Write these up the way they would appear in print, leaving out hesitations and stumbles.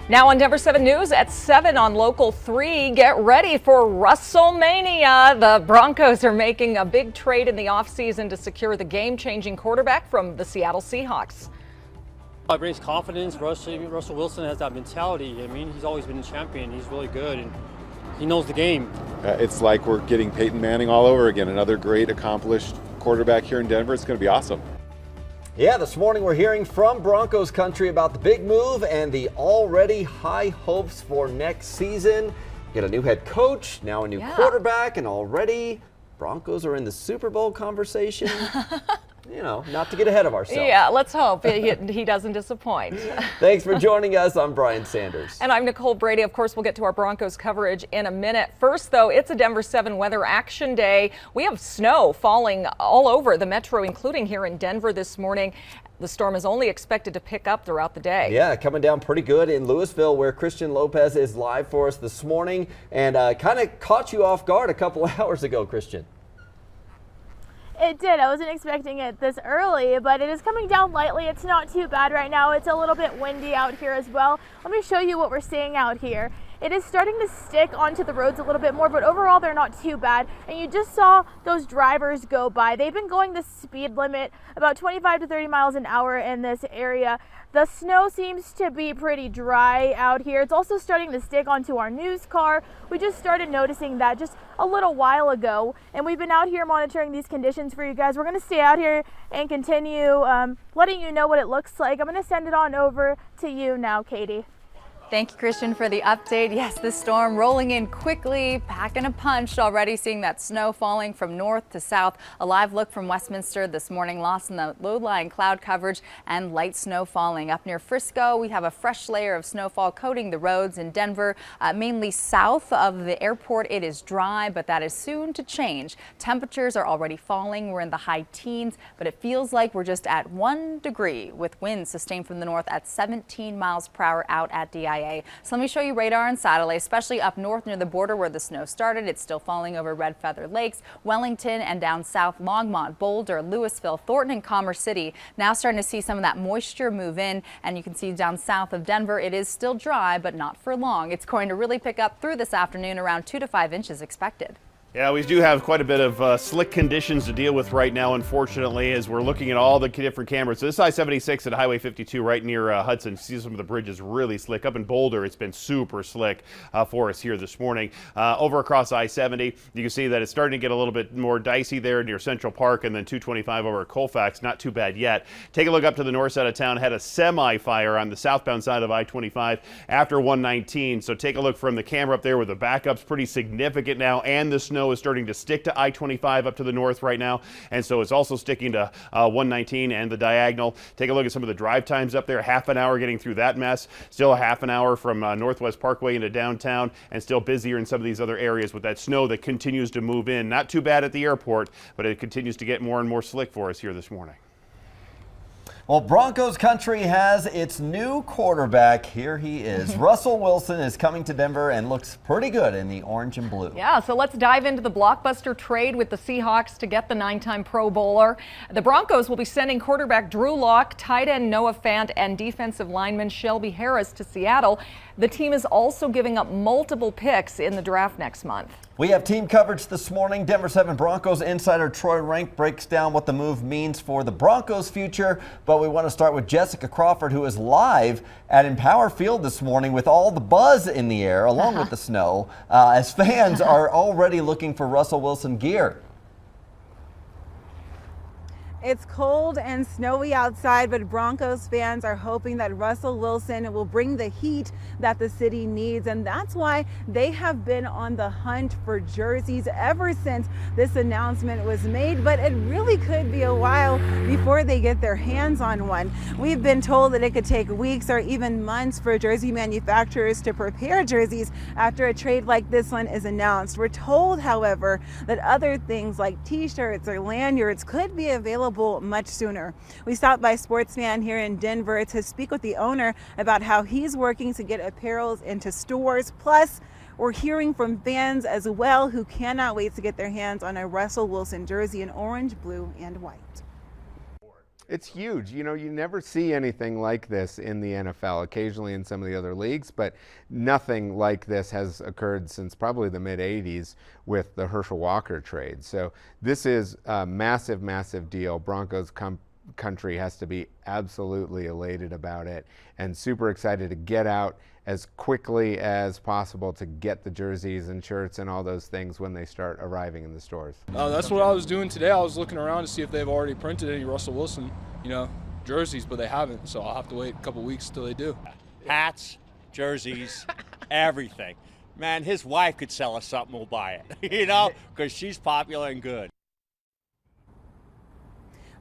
Now on Denver 7 News at 7 on Local 3, get ready for WrestleMania. The Broncos are making a big trade in the offseason to secure the game-changing quarterback from the Seattle Seahawks. It brings confidence. Russell Wilson has that mentality. I mean, he's always been a champion. He's really good, and he knows the game. It's like we're getting Peyton Manning all over again, another great, accomplished quarterback here in Denver. It's going to be awesome. Yeah, this morning we're hearing from Broncos country about the big move and the already high hopes for next season. Get a new head coach, now a new quarterback, and already Broncos are in the Super Bowl conversation. You know, not to get ahead of ourselves. Yeah, let's hope he doesn't disappoint. Thanks for joining us. I'm Brian Sanders. And I'm Nicole Brady. Of course, we'll get to our Broncos coverage in a minute. First, though, it's a Denver 7 weather action day. We have snow falling all over the metro, including here in Denver this morning. The storm is only expected to pick up throughout the day. Yeah, coming down pretty good in Louisville, where Christian Lopez is live for us this morning, and kind of caught you off guard a couple of hours ago, Christian. It did. I wasn't expecting it this early, but it is coming down lightly. It's not too bad right now. It's a little bit windy out here as well. Let me show you what we're seeing out here. It is starting to stick onto the roads a little bit more, but overall they're not too bad. And you just saw those drivers go by. They've been going the speed limit about 25 to 30 miles an hour in this area. The snow seems to be pretty dry out here. It's also starting to stick onto our news car. We just started noticing that just a little while ago, and we've been out here monitoring these conditions for you guys. We're going to stay out here and continue letting you know what it looks like. I'm going to send it on over to you now, Katie. Thank you, Christian, for the update. Yes, the storm rolling in quickly, packing a punch already, seeing that snow falling from north to south. A live look from Westminster this morning, lost in the low-lying cloud coverage and light snow falling. Up near Frisco, we have a fresh layer of snowfall coating the roads in Denver, mainly south of the airport. It is dry, but that is soon to change. Temperatures are already falling. We're in the high teens, but it feels like we're just at 1 degree with winds sustained from the north at 17 miles per hour out at DIA. So let me show you radar and satellite, especially up north near the border where the snow started. It's still falling over Red Feather Lakes, Wellington, and down south Longmont, Boulder, Louisville, Thornton, and Commerce City. Now starting to see some of that moisture move in, and you can see down south of Denver it is still dry, but not for long. It's going to really pick up through this afternoon, around 2 to 5 inches expected. Yeah, we do have quite a bit of slick conditions to deal with right now, unfortunately, as we're looking at all the different cameras. So this is I-76 at Highway 52 right near Hudson. See some of the bridges really slick. Up in Boulder, it's been super slick for us here this morning. Over across I-70, you can see that it's starting to get a little bit more dicey there near Central Park, and then 225 over at Colfax. Not too bad yet. Take a look up to the north side of town. Had a semi-fire on the southbound side of I-25 after 119. So take a look from the camera up there where the backup's pretty significant now, and the snow is starting to stick to I-25 up to the north right now, and so it's also sticking to 119 and the diagonal. Take a look at some of the drive times up there. Half an hour getting through that mess. Still a half an hour from Northwest Parkway into downtown, and still busier in some of these other areas with that snow that continues to move in. Not too bad at the airport, but it continues to get more and more slick for us here this morning. Well, Broncos country has its new quarterback. Here he is. Russell Wilson is coming to Denver and looks pretty good in the orange and blue. Yeah, so let's dive into the blockbuster trade with the Seahawks to get the 9-time Pro Bowler. The Broncos will be sending quarterback Drew Lock, tight end Noah Fant, and defensive lineman Shelby Harris to Seattle. The team is also giving up multiple picks in the draft next month. We have team coverage this morning. Denver 7 Broncos insider Troy Rank breaks down what the move means for the Broncos' future. But we want to start with Jessica Crawford, who is live at Empower Field this morning with all the buzz in the air, along with the snow, as fans are already looking for Russell Wilson gear. It's cold and snowy outside, but Broncos fans are hoping that Russell Wilson will bring the heat that the city needs, and that's why they have been on the hunt for jerseys ever since this announcement was made, but it really could be a while before they get their hands on one. We've been told that it could take weeks or even months for jersey manufacturers to prepare jerseys after a trade like this one is announced. We're told, however, that other things like t-shirts or lanyards could be available much sooner. We stopped by Sportsman here in Denver to speak with the owner about how he's working to get apparels into stores. Plus, we're hearing from fans as well who cannot wait to get their hands on a Russell Wilson jersey in orange, blue, and white. It's huge. You know, you never see anything like this in the NFL, occasionally in some of the other leagues, but nothing like this has occurred since probably the mid-'80s with the Herschel Walker trade. So this is a massive, massive deal. Broncos country has to be absolutely elated about it and super excited to get out as quickly as possible to get the jerseys and shirts and all those things when they start arriving in the stores. That's what I was doing today. I was looking around to see if they've already printed any Russell Wilson, jerseys, but they haven't. So I'll have to wait a couple weeks till they do. Hats, jerseys, everything. Man, his wife could sell us something, we'll buy it, because she's popular and good.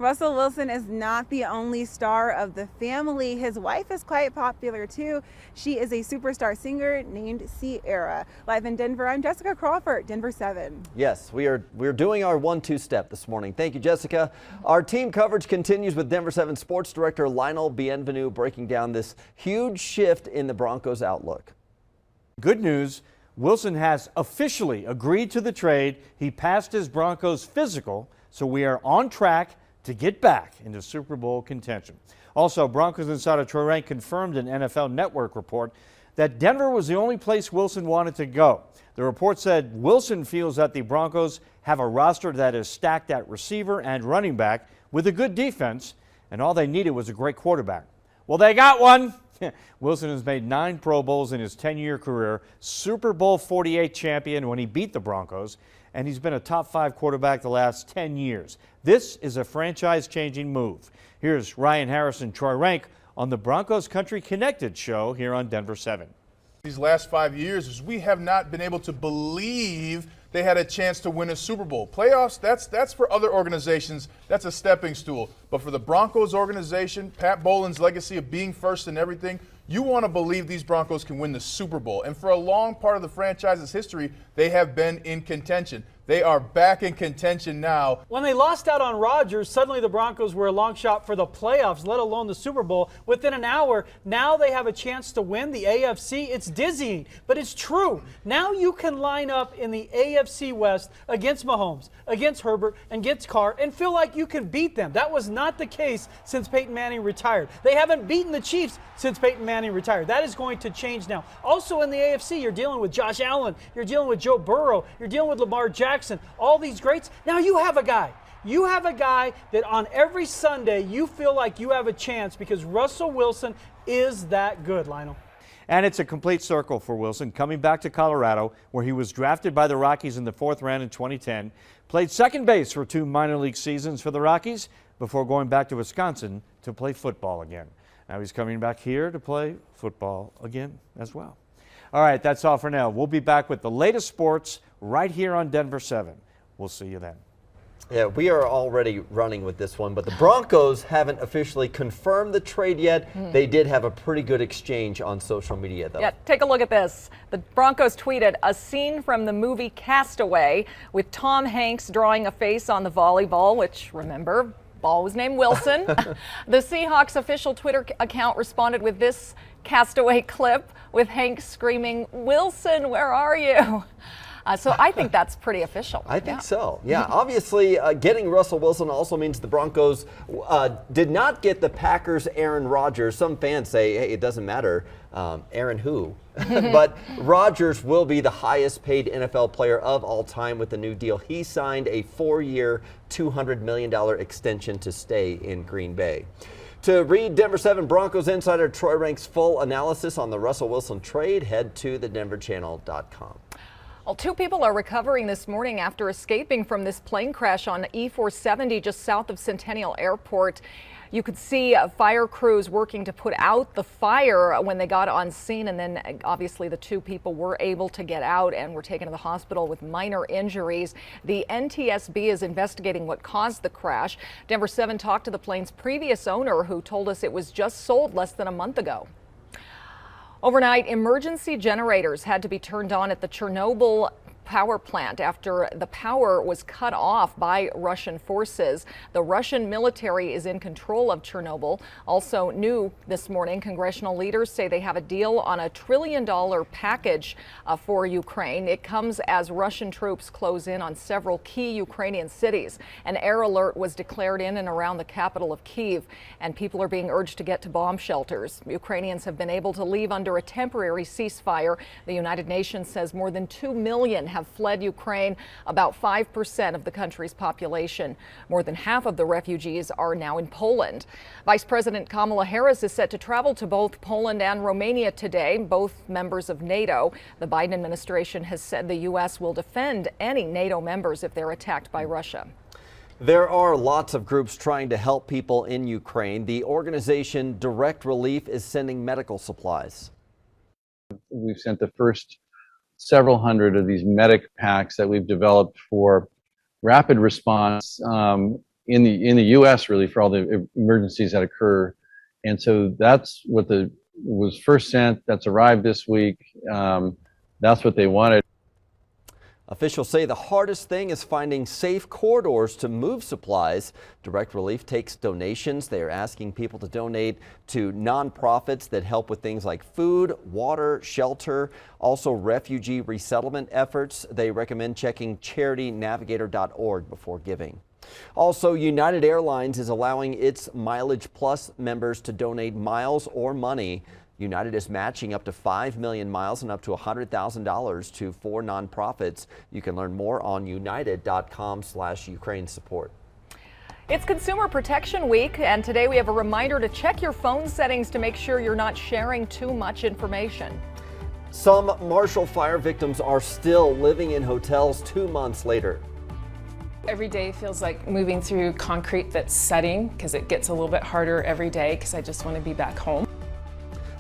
Russell Wilson is not the only star of the family. His wife is quite popular too. She is a superstar singer named Sierra. Live in Denver, I'm Jessica Crawford, Denver 7. Yes, we're doing our 1-2 step this morning. Thank you, Jessica. Our team coverage continues with Denver 7 Sports Director Lionel Bienvenu breaking down this huge shift in the Broncos outlook. Good news, Wilson has officially agreed to the trade. He passed his Broncos physical, so we are on track to get back into Super Bowl contention. Also, Broncos insider Troy Rank confirmed an NFL Network report that Denver was the only place Wilson wanted to go. The report said Wilson feels that the Broncos have a roster that is stacked at receiver and running back with a good defense, and all they needed was a great quarterback. Well, they got one. Wilson has made 9 Pro Bowls in his 10-year career, Super Bowl 48 champion when he beat the Broncos, and he's been a top 5 quarterback the last 10 years. This is a franchise-changing move. Here's Ryan Harris and Troy Rank on the Broncos Country Connected show here on Denver 7. These last 5 years, we have not been able to believe they had a chance to win a Super Bowl. Playoffs, that's for other organizations. That's a stepping stool. But for the Broncos organization, Pat Bowlen's legacy of being first in everything, you want to believe these Broncos can win the Super Bowl. And for a long part of the franchise's history, they have been in contention. They are back in contention now. When they lost out on Rodgers, suddenly the Broncos were a long shot for the playoffs, let alone the Super Bowl. Within an hour, now they have a chance to win the AFC. It's dizzying, but it's true. Now you can line up in the AFC West against Mahomes, against Herbert, and against Carr, and feel like you can beat them. That was not the case since Peyton Manning retired. They haven't beaten the Chiefs since Peyton Manning retired. That is going to change now. Also in the AFC, you're dealing with Josh Allen, you're dealing with Joe Burrow, you're dealing with Lamar Jackson, all these greats. Now you have a guy. You have a guy that on every Sunday you feel like you have a chance because Russell Wilson is that good, Lionel. And it's a complete circle for Wilson, coming back to Colorado, where he was drafted by the Rockies in the 4th round in 2010, played second base for 2 minor league seasons for the Rockies before going back to Wisconsin to play football again. Now he's coming back here to play football again as well. All right, that's all for now. We'll be back with the latest sports right here on Denver 7. We'll see you then. Yeah, we are already running with this one, but the Broncos haven't officially confirmed the trade yet. They did have a pretty good exchange on social media, though. Yeah, take a look at this. The Broncos tweeted a scene from the movie Castaway with Tom Hanks drawing a face on the volleyball, which, remember, ball was named Wilson. The Seahawks official Twitter account responded with this Castaway clip with Hanks screaming, "Wilson, where are you?" So I think that's pretty official. I think so. Yeah, obviously getting Russell Wilson also means the Broncos did not get the Packers' Aaron Rodgers. Some fans say, hey, it doesn't matter. Aaron who? But Rodgers will be the highest paid NFL player of all time with the new deal. He signed a 4-year, $200 million extension to stay in Green Bay. To read Denver 7 Broncos insider Troy Rank's full analysis on the Russell Wilson trade, head to thedenverchannel.com. Well, 2 people are recovering this morning after escaping from this plane crash on E-470 just south of Centennial Airport. You could see fire crews working to put out the fire when they got on scene, and then obviously the 2 people were able to get out and were taken to the hospital with minor injuries. The NTSB is investigating what caused the crash. Denver 7 talked to the plane's previous owner, who told us it was just sold less than a month ago. Overnight, emergency generators had to be turned on at the Chernobyl power plant after the power was cut off by Russian forces. The Russian military is in control of Chernobyl. Also new this morning, congressional leaders say they have a deal on a $1 trillion package for Ukraine. It comes as Russian troops close in on several key Ukrainian cities. An air alert was declared in and around the capital of Kyiv, and people are being urged to get to bomb shelters. Ukrainians have been able to leave under a temporary ceasefire. The United Nations says more than 2 million have fled Ukraine, about 5% of the country's population. More than half of the refugees are now in Poland. Vice President Kamala Harris is set to travel to both Poland and Romania today, both members of NATO. The Biden administration has said the U.S. will defend any NATO members if they're attacked by Russia. There are lots of groups trying to help people in Ukraine. The organization Direct Relief is sending medical supplies. We've sent the first several hundred of these medic packs that we've developed for rapid response in the U.S. really for all the emergencies that occur. And so that's what was first sent. That's arrived this week. That's what they wanted. Officials say the hardest thing is finding safe corridors to move supplies. Direct Relief takes donations. They are asking people to donate to nonprofits that help with things like food, water, shelter, also refugee resettlement efforts. They recommend checking charitynavigator.org before giving. Also, United Airlines is allowing its Mileage Plus members to donate miles or money. United is matching up to 5 million miles and up to $100,000 to 4 nonprofits. You can learn more on united.com/Ukraine support. It's Consumer Protection Week, and today we have a reminder to check your phone settings to make sure you're not sharing too much information. Some Marshall Fire victims are still living in hotels 2 months later. Every day feels like moving through concrete that's setting, because it gets a little bit harder every day because I just want to be back home.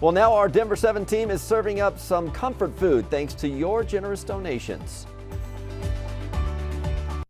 Well, now our Denver 7 team is serving up some comfort food thanks to your generous donations.